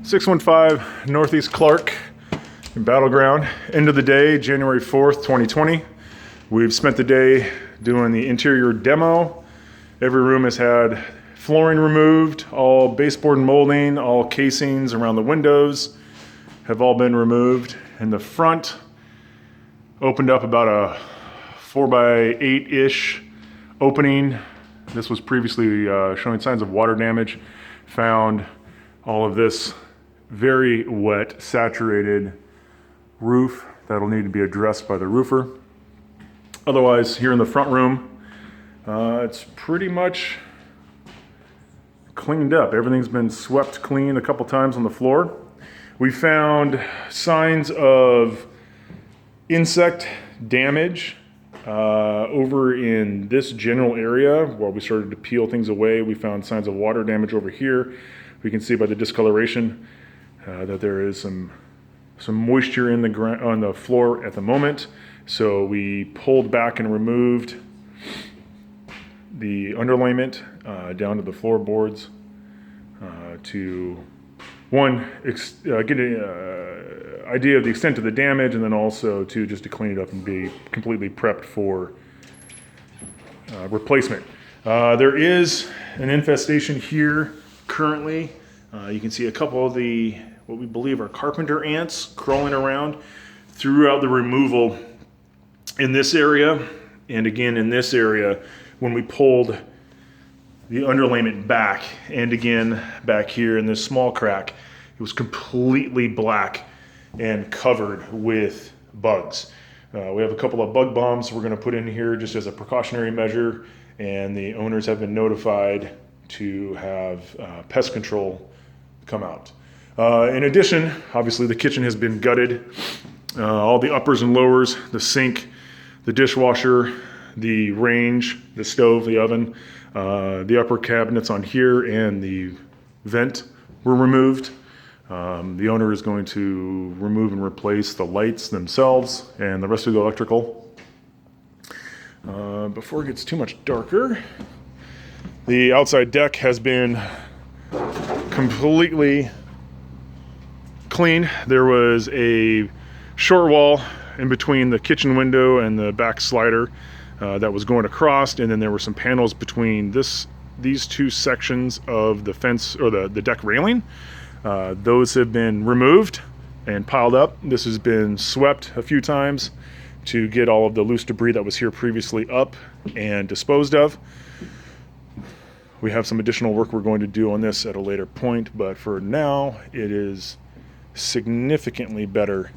615 Northeast Clark in Battleground. End of the day, January 4th, 2020. We've spent the day doing the interior demo. Every room has had flooring removed, all baseboard molding, all casings around the windows have all been removed. In the front, opened up about a 4x8-ish opening. This was previously showing signs of water damage. Found all of this very wet, saturated roof that'll need to be addressed by the roofer. Otherwise, here in the front room, it's pretty much cleaned up. Everything's been swept clean a couple times on the floor. We found signs of insect damage over in this general area. While we started to peel things away, we found signs of water damage over here. We can see by the discoloration that there is some moisture in the on the floor at the moment. So we pulled back and removed the underlayment down to the floorboards to get an idea of the extent of the damage, and then also just to clean it up and be completely prepped for replacement. There is an infestation here currently. You can see a couple of what we believe are carpenter ants crawling around throughout the removal in this area. And again, in this area, when we pulled the underlayment back, and again, back here in this small crack, it was completely black and covered with bugs. We have a couple of bug bombs we're gonna put in here just as a precautionary measure, and the owners have been notified to have pest control come out. In addition, obviously the kitchen has been gutted. All the uppers and lowers, the sink, the dishwasher, the range, the stove, the oven, the upper cabinets on here, and the vent were removed. The owner is going to remove and replace the lights themselves and the rest of the electrical. Before it gets too much darker, the outside deck has been completely clean. There was a short wall in between the kitchen window and the back slider that was going across, and then there were some panels between these two sections of the fence or the deck railing. Those have been removed and piled up. This has been swept a few times to get all of the loose debris that was here previously up and disposed of. We have some additional work we're going to do on this at a later point, but for now it is significantly better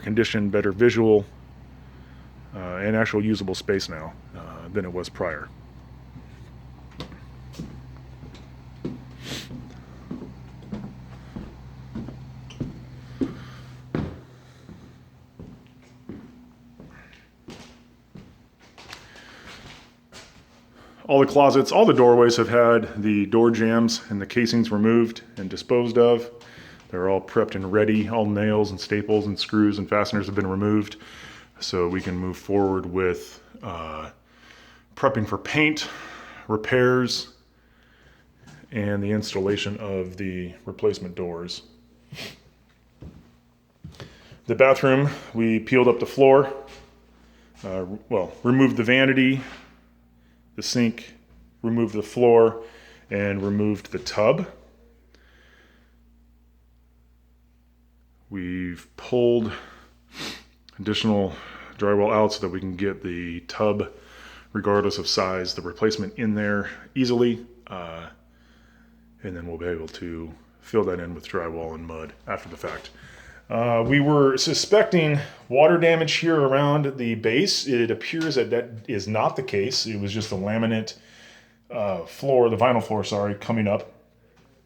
condition, better visual, and actual usable space now than it was prior. All the closets, all the doorways have had the door jambs and the casings removed and disposed of. They're all prepped and ready. All nails and staples and screws and fasteners have been removed, so we can move forward with prepping for paint, repairs, and the installation of the replacement doors. The bathroom, we peeled up the floor, removed the vanity, the sink, removed the floor, and removed the tub. We've pulled additional drywall out so that we can get the tub, regardless of size, the replacement in there easily. And then we'll be able to fill that in with drywall and mud after the fact. We were suspecting water damage here around the base. It appears that is not the case. It was just the laminate floor, the vinyl floor, sorry, coming up.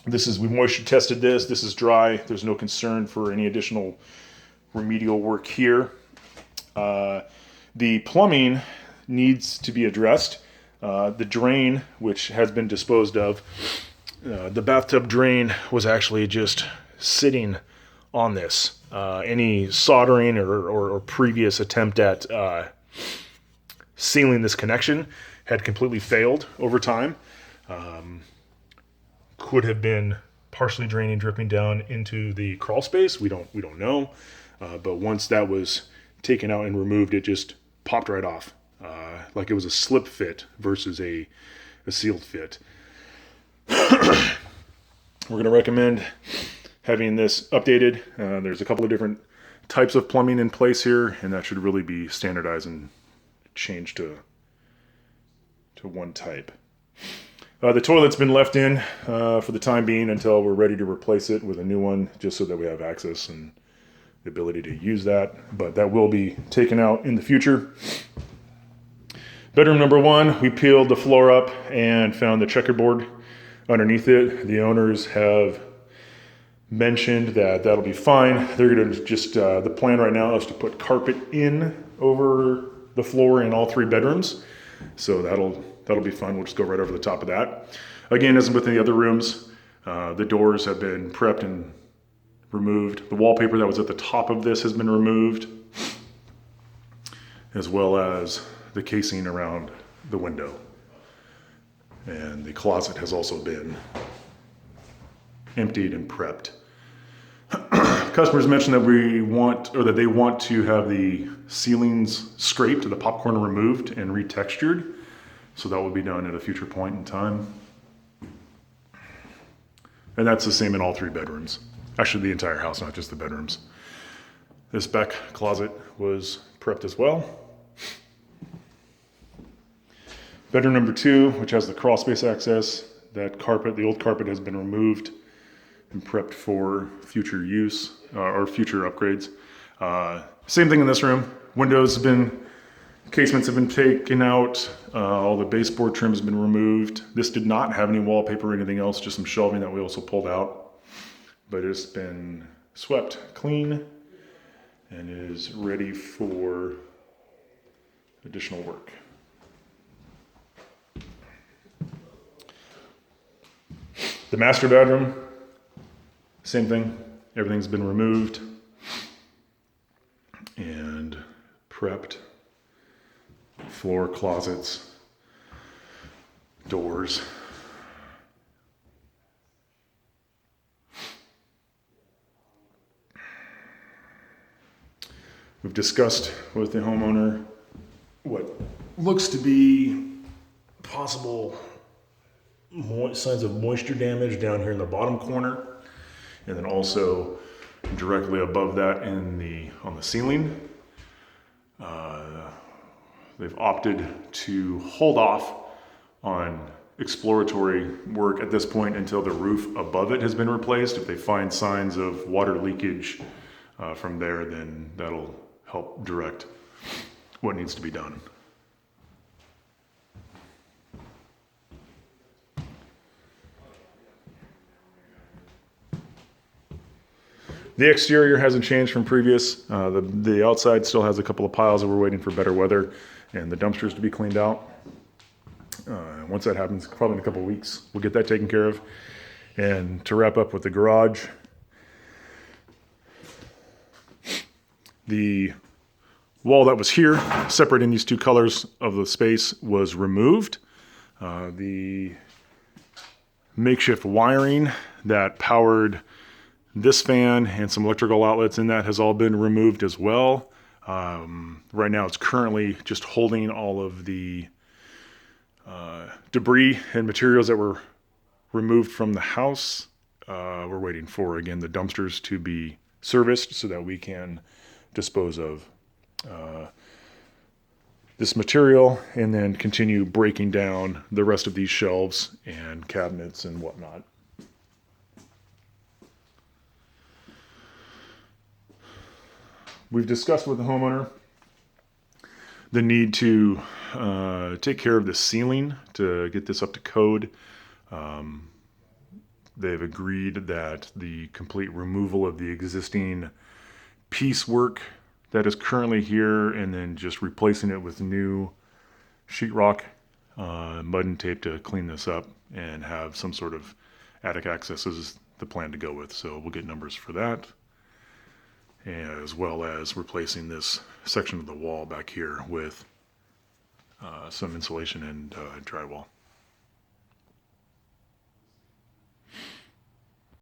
We moisture tested this. This is dry. There's no concern for any additional remedial work here. The plumbing needs to be addressed. The drain, which has been disposed of, the bathtub drain was actually just sitting on this. Any soldering or previous attempt at sealing this connection had completely failed over time. Could have been partially draining, dripping down into the crawl space. We don't know, but once that was taken out and removed, it just popped right off, like it was a slip fit versus a sealed fit. We're going to recommend having this updated. There's a couple of different types of plumbing in place here, and that should really be standardized and changed to one type. The toilet's been left in for the time being until we're ready to replace it with a new one, just so that we have access and the ability to use that. But that will be taken out in the future. Bedroom number 1, we peeled the floor up and found the checkerboard underneath it. The owners have mentioned that that'll be fine. They're going to just, the plan right now is to put carpet in over the floor in all 3 bedrooms. So that'll be fun. We'll just go right over the top of that. Again, as with the other rooms, the doors have been prepped and removed. The wallpaper that was at the top of this has been removed, as well as the casing around the window. And the closet has also been emptied and prepped. Customers mentioned that they want to have the ceilings scraped, the popcorn removed and retextured. So that will be done at a future point in time. And that's the same in all 3 bedrooms. Actually, the entire house, not just the bedrooms. This back closet was prepped as well. Bedroom number 2, which has the crawl space access, that carpet, the old carpet, has been removed and prepped for future use or future upgrades. Same thing in this room. Windows have been, casements have been taken out. All the baseboard trim has been removed. This did not have any wallpaper or anything else, just some shelving that we also pulled out. But it's been swept clean and is ready for additional work. The master bedroom, same thing. Everything's been removed and prepped. Floor, closets, doors. We've discussed with the homeowner what looks to be possible signs of moisture damage down here in the bottom corner, and then also directly above that on the ceiling. They've opted to hold off on exploratory work at this point until the roof above it has been replaced. If they find signs of water leakage from there, then that'll help direct what needs to be done. The exterior hasn't changed from previous. The outside still has a couple of piles that we're waiting for better weather and the dumpsters to be cleaned out. Once that happens, probably in a couple of weeks, we'll get that taken care of. And to wrap up with the garage, the wall that was here, separating these 2 colors of the space, was removed. The makeshift wiring that powered this fan and some electrical outlets in that has all been removed as well. Right now it's currently just holding all of the debris and materials that were removed from the house. We're waiting for, again, the dumpsters to be serviced so that we can dispose of this material and then continue breaking down the rest of these shelves and cabinets and whatnot. We've discussed with the homeowner the need to take care of the ceiling to get this up to code. They've agreed that the complete removal of the existing piecework that is currently here and then just replacing it with new sheetrock, mud and tape to clean this up and have some sort of attic access is the plan to go with. So we'll get numbers for that, as well as replacing this section of the wall back here with some insulation and drywall.